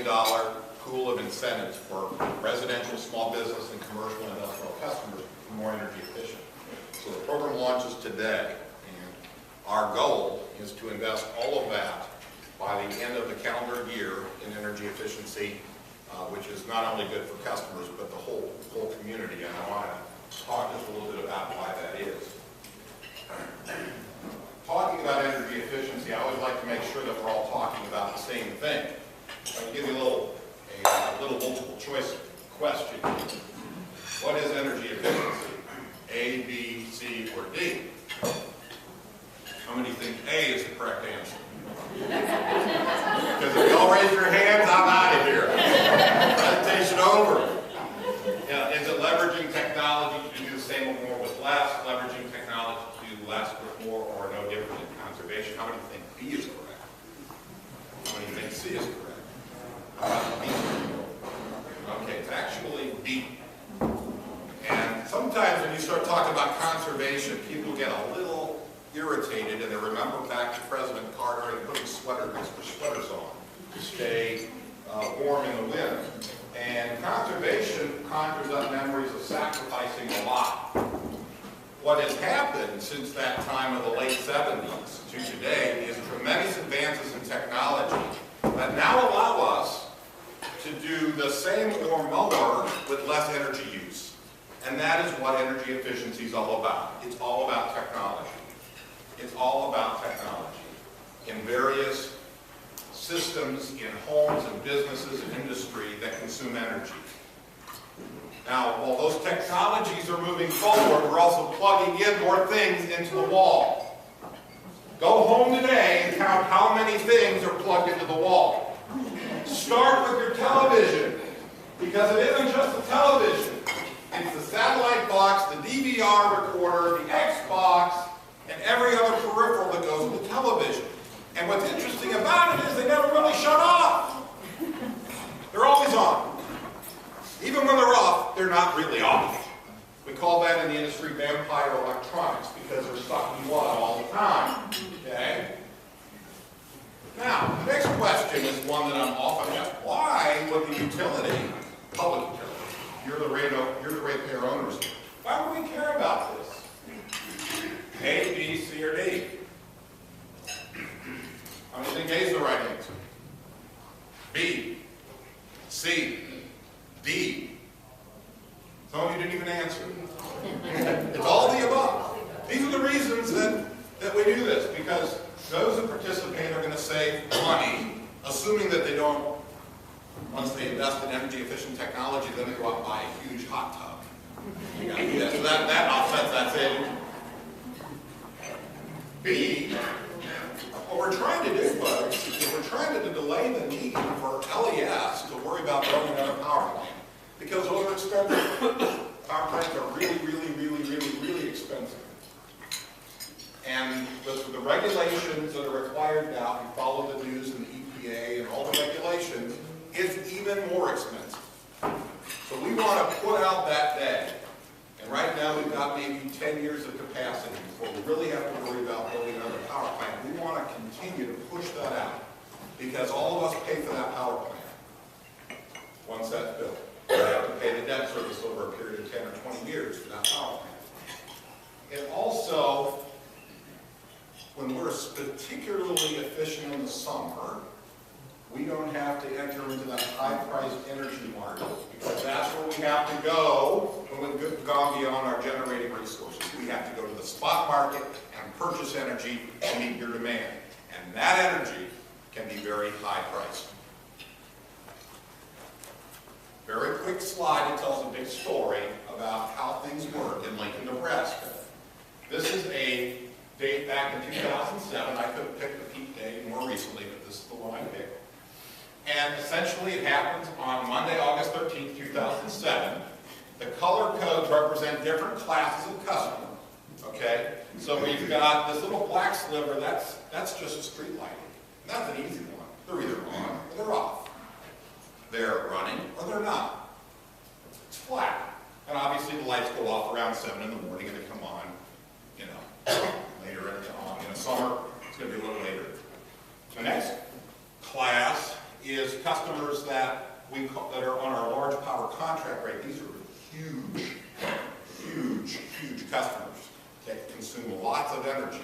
pool of incentives for residential, small business, and commercial and industrial customers to be more energy efficient. So the program launches today, and our goal is to invest all of that by the end of the calendar year in energy efficiency, which is not only good for customers, but the whole community. And I want to talk just a little bit about why that is. Talking about energy efficiency, I always like to make sure that we're all talking about the same thing. I'll give you a little multiple choice question. What is energy efficiency? A, B, C, or D? How many think A is the correct answer? Because if y'all raise your hands, I'm out of here. Presentation over. Yeah, is it leveraging technology to do the same or more with less, leveraging technology to do less with more, or no different in conservation? How many think B is correct? How many think C is correct? How about B? Okay, it's actually B. And sometimes when you start talking about conservation, people get a little irritated and they remember back to President Carter and putting extra sweaters on to stay warm in the wind. And conservation conjures up memories of sacrificing a lot. What has happened since that time of the late 70s to today is tremendous advances in technology that now allow us to do the same or more with less energy use. And that is what energy efficiency is all about. It's all about technology. It's all about technology in various systems, in homes and businesses and industry that consume energy. Now, while those technologies are moving forward, we're also plugging in more things into the wall. Go home today and count how many things are plugged into the wall. Start with your television, because it isn't just the television. It's the satellite box, the DVR recorder, the Xbox, and every other peripheral that goes with the television. And what's interesting about it is they never really shut off. They're always on. Even when they're off, they're not really off. We call that in the industry vampire electronics, because they're sucking blood all the time. Okay? Now, the next question is one that I'm often asked. Why would the utility, public utility, you're the ratepayer owners, why would we care about this? A, B, C, or D? How many think A is the right answer? B, C, D. Some of you didn't even answer. It's all the above. These are the reasons that we do this, because those that participate are going to save money, assuming that they don't, once they invest in energy efficient technology, then they go out and buy a huge hot tub. You got to do that. So that offsets that saving. B, what we're trying to do, folks, is we're trying to delay the need for LES to worry about building another power plant. Because those are expensive. Power plants are really expensive. And the regulations that are required now, if you follow the news and the EPA and all the regulations, it's even more expensive. So we want to put out that day. And right now we've got maybe 10 years of capacity before we really have to worry about building another power plant. We want to continue to push that out, because all of us pay for that power plant once that's built. We have to pay the debt service over a period of 10 or 20 years for that power plant. And also, when we're particularly efficient in the summer, we don't have to enter into that high-priced energy market, because that's where we have to go when we've gone beyond our generating resources. We have to go to the spot market and purchase energy to meet your demand. And that energy can be very high-priced. Very quick slide. It tells a big story about how things work in Lincoln, Nebraska. This is a date back in 2007. I could have picked the peak date more recently, but this is the one I picked. And essentially it happens on Monday, August 13th, 2007. The color codes represent different classes of customers. Okay? So we've got this little black sliver, that's just a street lighting. And that's an easy one. They're either on or they're off. They're running or they're not. It's flat. And obviously the lights go off around 7 in the morning and they come on, later on. In the summer, it's going to be a little later. The next class is customers that that are on our large power contract rate, these are huge, huge, huge customers that consume lots of energy.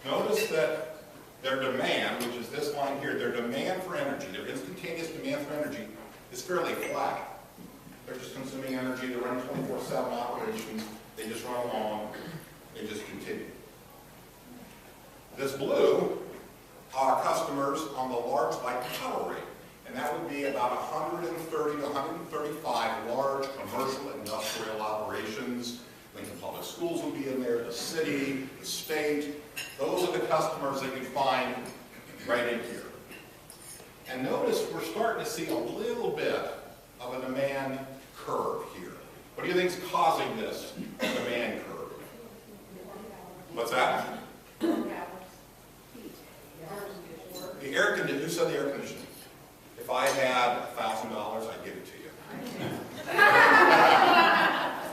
Notice that their demand, which is this line here, their demand for energy, their instantaneous demand for energy is fairly flat. They're just consuming energy, they're running 24/7 operations, they just run along, they just continue. This blue are customers on the large light power rate, and that would be about 130 to 135 large commercial industrial operations. Lincoln Public Schools would be in there, the city, the state. Those are the customers that you find right in here. And notice we're starting to see a little bit of a demand curve here. What do you think is causing this demand curve? What's that? The air conditioning. Who said the air conditioning? If I had $1,000, I'd give it to you.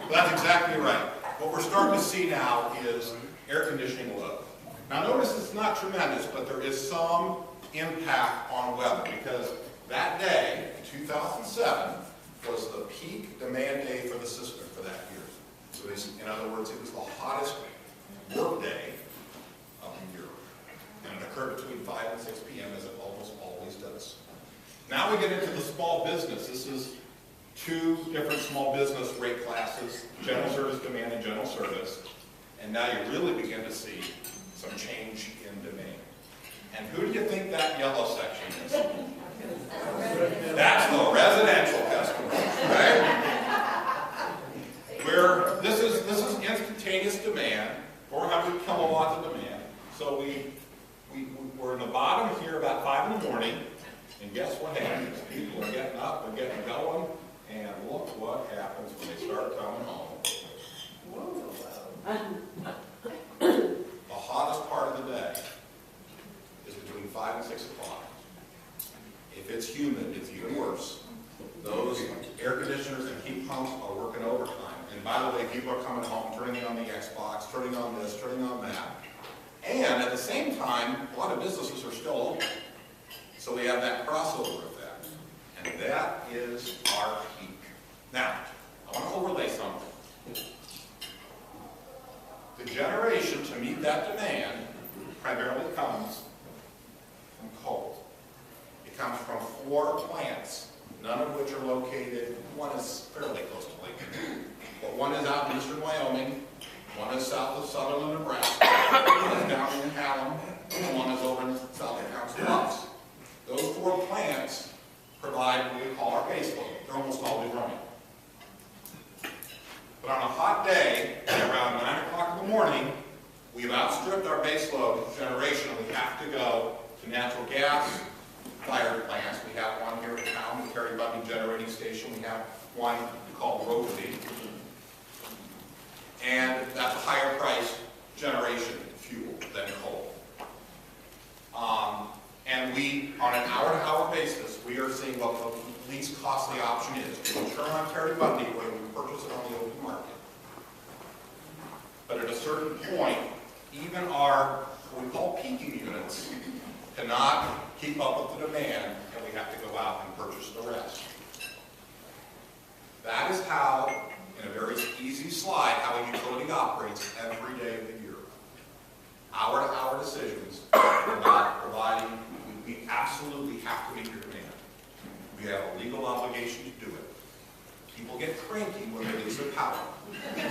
Well, that's exactly right. What we're starting to see now is air conditioning load. Now notice it's not tremendous, but there is some impact on weather because that day, 2007, was the peak demand day for the system for that year. So in other words, it was the hottest work day of the year. And it occurred between 5 and 6 p.m. as it almost always does. Now we get into the small business. This is two different small business rate classes, general service demand and general service. And now you really begin to see some change in demand. And who do you think that yellow section is? That's the residential customers, right? Where this is instantaneous demand, 400 kilowatts of demand. So we're in the bottom here about 5 in the morning, and guess what happens? People are getting up, they're getting going, and look what happens when they start coming home. The hottest part of the day is between 5 and 6 o'clock. If it's humid, it's even worse. Those air conditioners and heat pumps are working overtime. And by the way, people are coming home, turning on the Xbox, turning on this, turning on that. And at the same time, a lot of businesses are still open. So we have that crossover effect. And that is our peak. Now, I want to overlay something. The generation to meet that demand primarily comes from coal. It comes from 4 plants, none of which are located. One is fairly close to Lincoln, but one is out in eastern Wyoming, one is south of southern Nebraska, one is down in Hallam, and one is over in south of Council Bluffs. Those 4 plants provide what we call our base load. They're almost always running. But on a hot day, around 9 o'clock in the morning, we've outstripped our baseload generation. We have to go to natural gas fired plants. We have one here in town, the Terry Bundy Generating Station. We have one called Rotary. And that's a higher price generation fuel than coal. And we, on an hour-to-hour basis, we are seeing what the least costly option is. We turn on Terry Bundy where we purchase it on the open market. But at a certain point, even our, what we call peaking units, cannot keep up with the demand, and we have to go out and purchase the rest. That is how, in a very easy slide, how a utility operates every day of the year. Hour-to-hour decisions about providing. We absolutely have to meet your demand. We have a legal obligation to do it. People get cranky when they lose their power. Okay?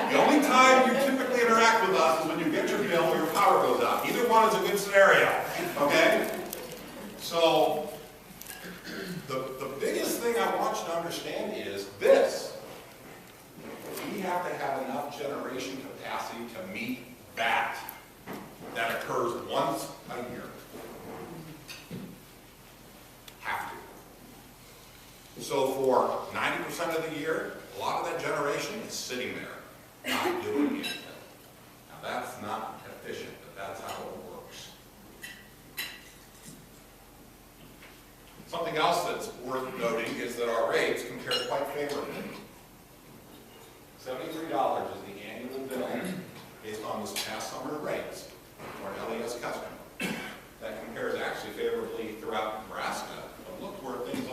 The only time you typically interact with us is when you get your bill or your power goes out. Either one is a good scenario. Okay? So, the biggest thing I want you to understand is this. We have to have enough generation capacity to meet that. That occurs once a year. Have to. So for 90% of the year, a lot of that generation is sitting there, not doing anything. Now that's not efficient, but that's how it works. Something else that's worth noting is that our rates compare quite favorably. $73 is the annual bill based on this past summer rates for an LES customer. That compares actually favorably throughout Nebraska. But look where things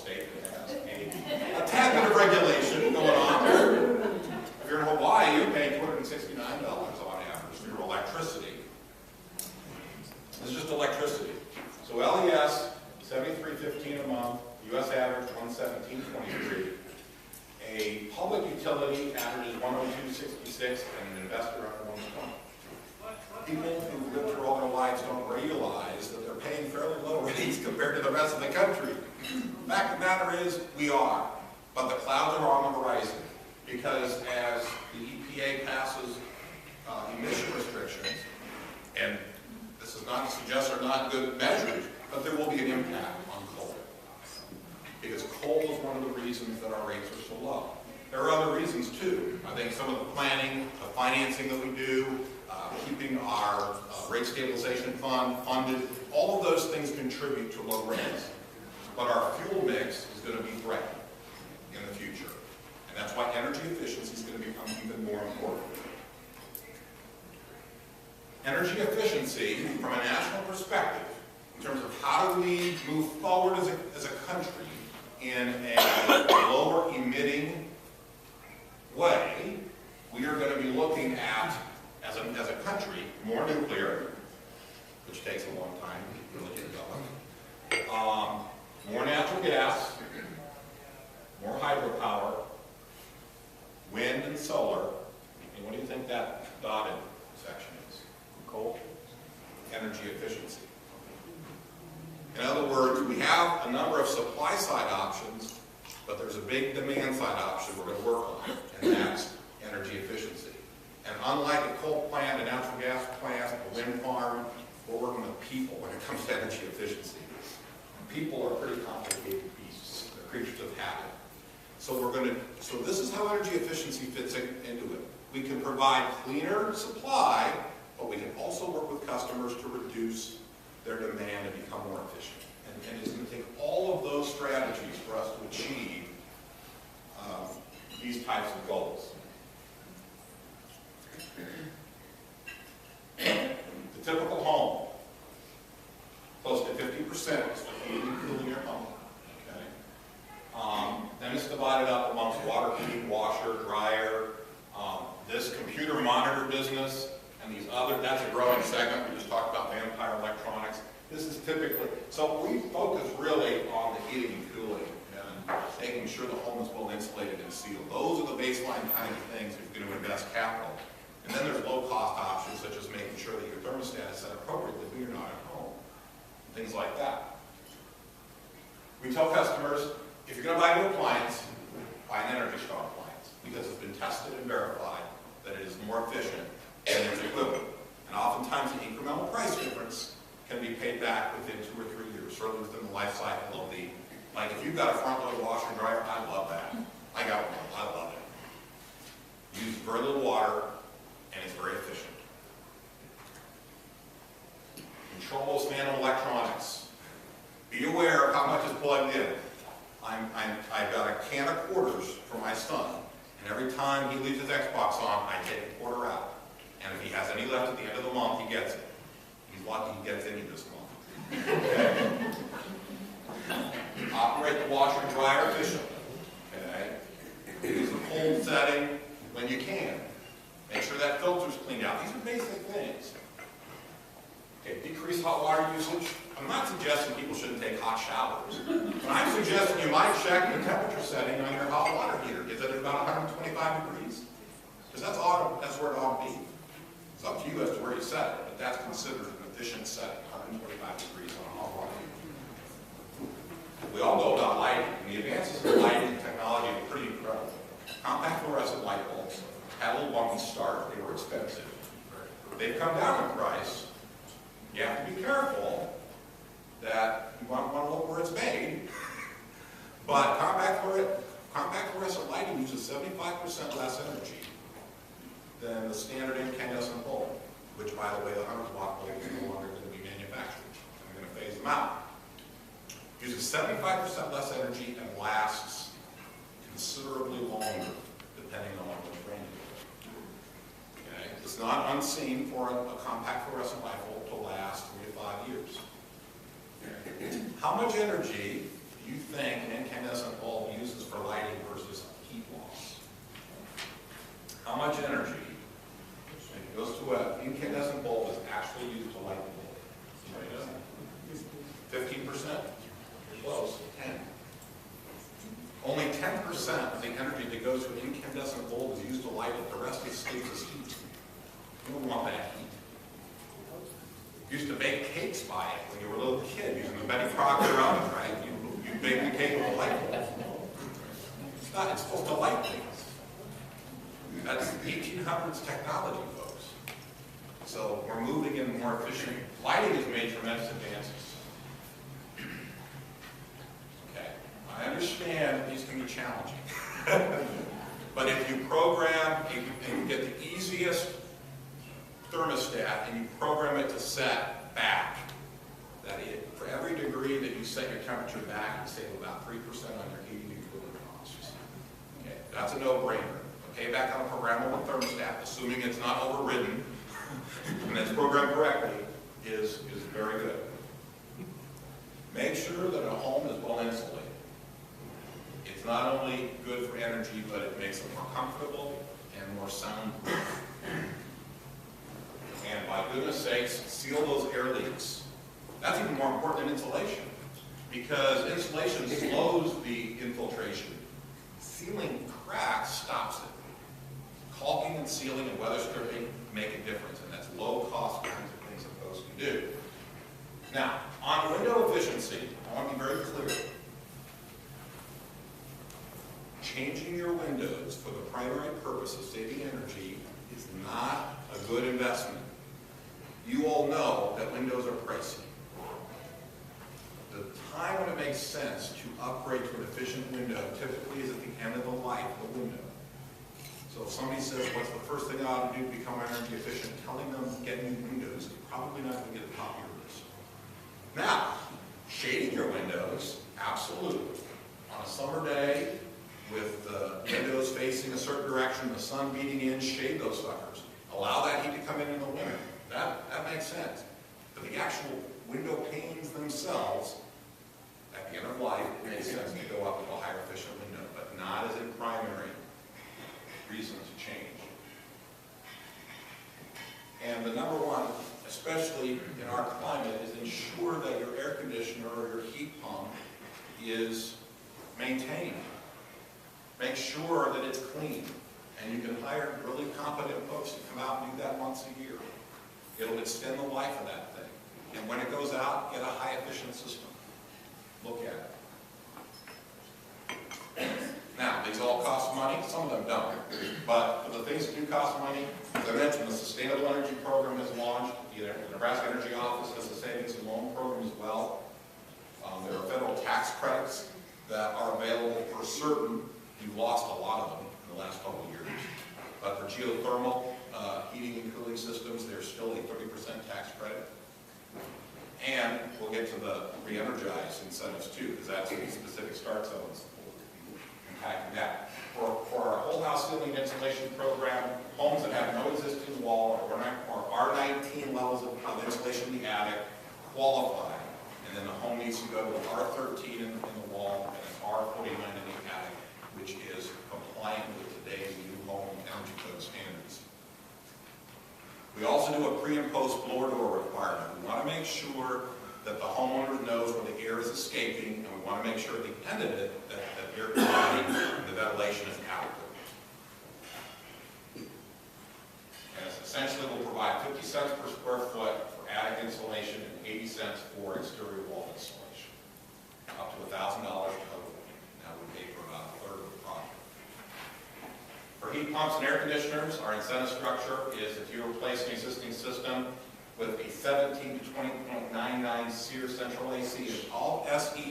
state that has a tad bit of regulation going on there. If you're in Hawaii, you're paying $269 on average for your electricity. This is just electricity. So LES, $73.15 a month, U.S. average $117.23. A public utility averages $102.66, and an investor under $120. People who live through all their lives don't realize that they're paying fairly low rates compared to the rest of the country. The fact of the matter is, we are. But the clouds are on the horizon, because as the EPA passes emission restrictions, and this is not to suggest they're not good measures, but there will be an impact on coal. Because coal is one of the reasons that our rates are so low. There are other reasons too. I think some of the planning, the financing that we do, keeping our rate stabilization fund funded, all of those things contribute to low rates. But our fuel mix is going to be threatened in the future. And that's why energy efficiency is going to become even more important. Energy efficiency, from a national perspective, in terms of how do we move forward as a country in a lower emitting way, we are going to be looking at, as a country, more nuclear, which takes a long time to really get going, more natural gas, more hydropower, wind and solar, and what do you think that dotted section is? Coal? Energy efficiency. In other words, we have a number of supply side options, but there's a big demand side option we're going to work on, and that's energy efficiency. And unlike a coal plant, a natural gas plant, a wind farm, we're working with people when it comes to energy efficiency. People are pretty complicated beasts. They're creatures of habit. So this is how energy efficiency fits into it. We can provide cleaner supply, but we can also work with customers to reduce their demand and become more efficient. And it's going to take all of those strategies for us to achieve these types of goals. The typical home, close to 50% is for heating and cooling your home. Okay? Then it's divided up amongst water heating, washer, dryer, this computer monitor business, and these other, that's a growing segment. We just talked about vampire electronics. This is typically, so we focus really on the heating and cooling and making sure the home is well insulated and sealed. Those are the baseline kind of things if you're going to invest capital. And then there's low-cost options, such as making sure that your thermostat is set appropriately when you're not at home. Things like that. We tell customers, if you're going to buy a new appliance, buy an Energy Star appliance, because it's been tested and verified that it is more efficient than its equivalent. And oftentimes the incremental price difference can be paid back within 2 or 3 years, certainly within the life cycle of the, like if you've got a front-load washer and dryer, I love that. I got one, I love it. Use very little water, and it's very efficient. Control those phantom electronics. Be aware of how much is plugged in. I've got a can of quarters for my son, and every time he leaves his Xbox on, I take a quarter out. And if he has any left at the end of the month, he gets it. He's lucky he gets any this month. Okay? Operate the washer and dryer efficiently. Okay? Use the cold setting when you can. Make sure that filter's cleaned out. These are basic things. Okay, decrease hot water usage. I'm not suggesting people shouldn't take hot showers. But I'm suggesting you might check the temperature setting on your hot water heater. Is it about 125 degrees? Because that's where it ought to be. It's up to you as to where you set it, but that's considered an efficient setting, 125 degrees on a hot water heater. We all know about lighting. The advances in lighting technology are pretty incredible. Compact fluorescent light bulbs had a little bumpy start. They were expensive. They've come down in price. You have to be careful that you want to look where it's made. But compact fluorescent lighting uses 75% less energy than the standard incandescent bulb, which, by the way, the 100-watt bulb is no longer going to be manufactured. I'm going to phase them out. Uses 75% less energy and lasts considerably longer, depending on which brand you use. Okay? It's not unseen for a compact fluorescent light bulb to last 3 to 5 years. Okay? How much energy do you think an incandescent bulb uses for lighting versus heat loss? How much energy, when it goes to an incandescent bulb, is actually used to light the bulb? 15%? You're close. 10. Only 10% of the energy that goes to an incandescent bulb is used to light it. The rest is stays as heat. You don't want that heat. You used to bake cakes by it when you were a little kid, using the Betty Crocker oven, right? You bake the cake with a light bulb. It's not. It's supposed to light things. That's 1800s technology, folks. So we're moving in more efficient. Lighting has made tremendous advances. Okay, I understand these can be challenging. But if you program, and you get the easiest thermostat and you program it to set back, that for every degree that you set your temperature back, you save about 3% on your heating and cooling costs. Okay, that's a no-brainer. Okay, back on a programmable thermostat, assuming it's not overridden and it's programmed correctly, is very good. Make sure that a home is well insulated. It's not only good for energy, but it makes it more comfortable and more soundproof. And by goodness sakes, seal those air leaks. That's even more important than insulation, because insulation slows the infiltration. Sealing cracks stops it. Caulking and sealing and weather stripping make a difference, and that's low-cost kinds of things that folks can do. Now, on window efficiency, I want to be very clear. Changing your windows for the primary purpose of saving energy is not a good investment. You all know that windows are pricey. The time when it makes sense to upgrade to an efficient window typically is at the end of the life of the window. So if somebody says, what's the first thing I ought to do to become energy efficient, telling them get new windows is probably not going to get the top of your list. Now, shading your windows, absolutely. On a summer day, with the windows facing a certain direction, the sun beating in, shade those suckers. Allow that heat to come in the winter. That makes sense. But the actual window panes themselves, at the end of life, it makes sense to go up to a higher efficient window, but not as a primary reason to change. And the number one, especially in our climate, is ensure that your air conditioner or your heat pump is maintained. Make sure that it's clean. And you can hire really competent folks to come out and do that once a year. It'll extend the life of that thing. And when it goes out, get a high efficient system. Look at it. Now, these all cost money. Some of them don't. But for the things that do cost money, as I mentioned, the Sustainable Energy Program is launched. The Nebraska Energy Office has a savings and loan program as well. There are federal tax credits that are available for certain. We've lost a lot of them in the last couple of years. But for geothermal heating and cooling systems, there's still a 30% tax credit. And we'll get to the re-energize incentives too, because that's the specific start zones impacting that. For our whole house ceiling insulation program, homes that have no existing wall or R19 levels of insulation in the attic qualify. And then the home needs to go to R13 in the wall and an R49 in the attic, which is compliant with today's new home energy code standards. We also do a pre and post blower door requirement. We want to make sure that the homeowner knows where the air is escaping, and we want to make sure at the end of it that the air quality and the ventilation is adequate. And essentially we'll provide 50 cents per square foot for attic insulation and 80 cents for exterior wall insulation. Up to $1,000 total. Now we pay for about a third of the project. For heat pumps and air conditioners, our incentive structure is if you replace an existing system with a 17 to 20.99 SEER central AC, and all SEER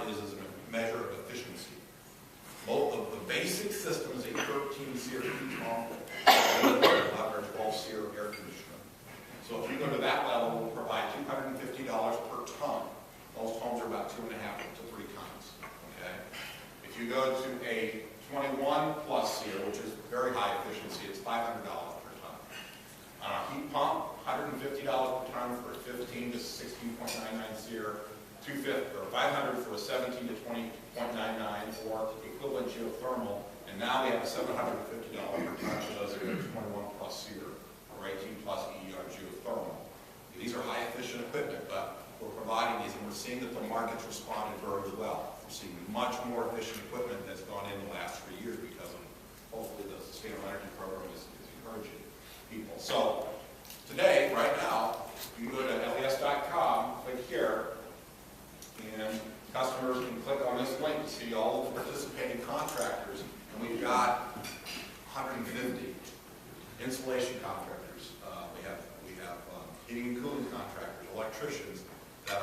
is a measure of efficiency. Both of the basic system is a 13 SEER heat pump and 11 or 12 SEER air conditioner. So if you go to that level, we'll provide $250 per ton. Most homes are about 2.5 to 3 tons. Okay? If you go to a 21 plus SEER, which is very high efficiency, it's $500 per ton. On a heat pump, $150 per ton for 15 to 16.99 SEER, 250 or 500 for a 17 to 20.99 or equivalent geothermal, and now we have a $750 per ton for those that are 21 plus SEER or 18 plus EER geothermal. These are high efficient equipment, but we're providing these, and we're seeing that the market's responded very well. We're seeing much more efficient equipment that's gone in the last 3 years because of, hopefully, the Sustainable Energy Program is encouraging people. So today, right now, you can go to les.com, click here, and customers can click on this link to see all of the participating contractors, and we've got 150 installation contractors. We have heating and cooling contractors, electricians that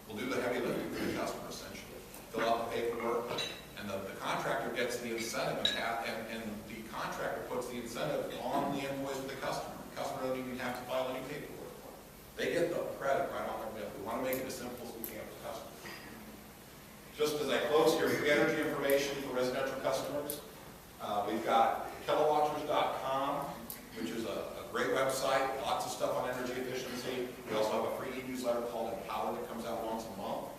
will do the heavy lifting for the customer essentially, fill out the paperwork, and the contractor gets the incentive, and the contractor puts the incentive on the invoice for the customer. The customer doesn't even have to file any paperwork for it. They get the credit right on their bill. We want to make it as simple as we can for customers. Just as I close here, free energy information for residential customers. We've got kilowatchers.com, which is a great website, lots of stuff on energy efficiency. We also have a free e-newsletter called Empower that comes out once a month.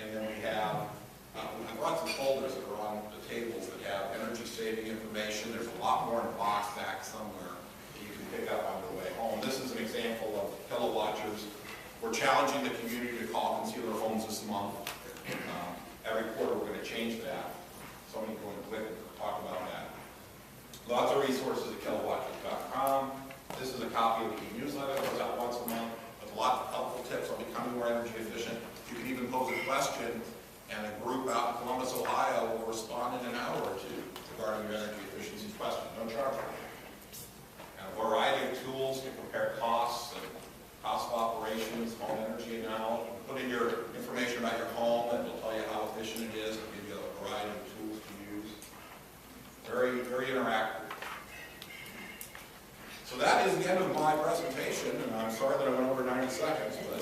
And then we have, I brought some folders that are on the tables that have energy saving information. There's a lot more in a box back somewhere that you can pick up on your way home. This is an example of kilowatchers. We're challenging the community to call and conceal their homes this month. Every quarter we're going to change that. Somebody go and click and talk about that. Lots of resources at kilowatchers.com. This is a copy of the e-newsletter that goes out once a month with lots of helpful tips on becoming more energy efficient. You can even pose a question, and a group out in Columbus, Ohio will respond in an hour or two regarding your energy efficiency question. No charge for it. And a variety of tools to compare costs and cost of operations, home energy analysis. Put in your information about your home, and it'll tell you how efficient it is. It'll give you a variety of tools to use. Very, very interactive. So that is the end of my presentation, and I'm sorry that I went over 90 seconds, but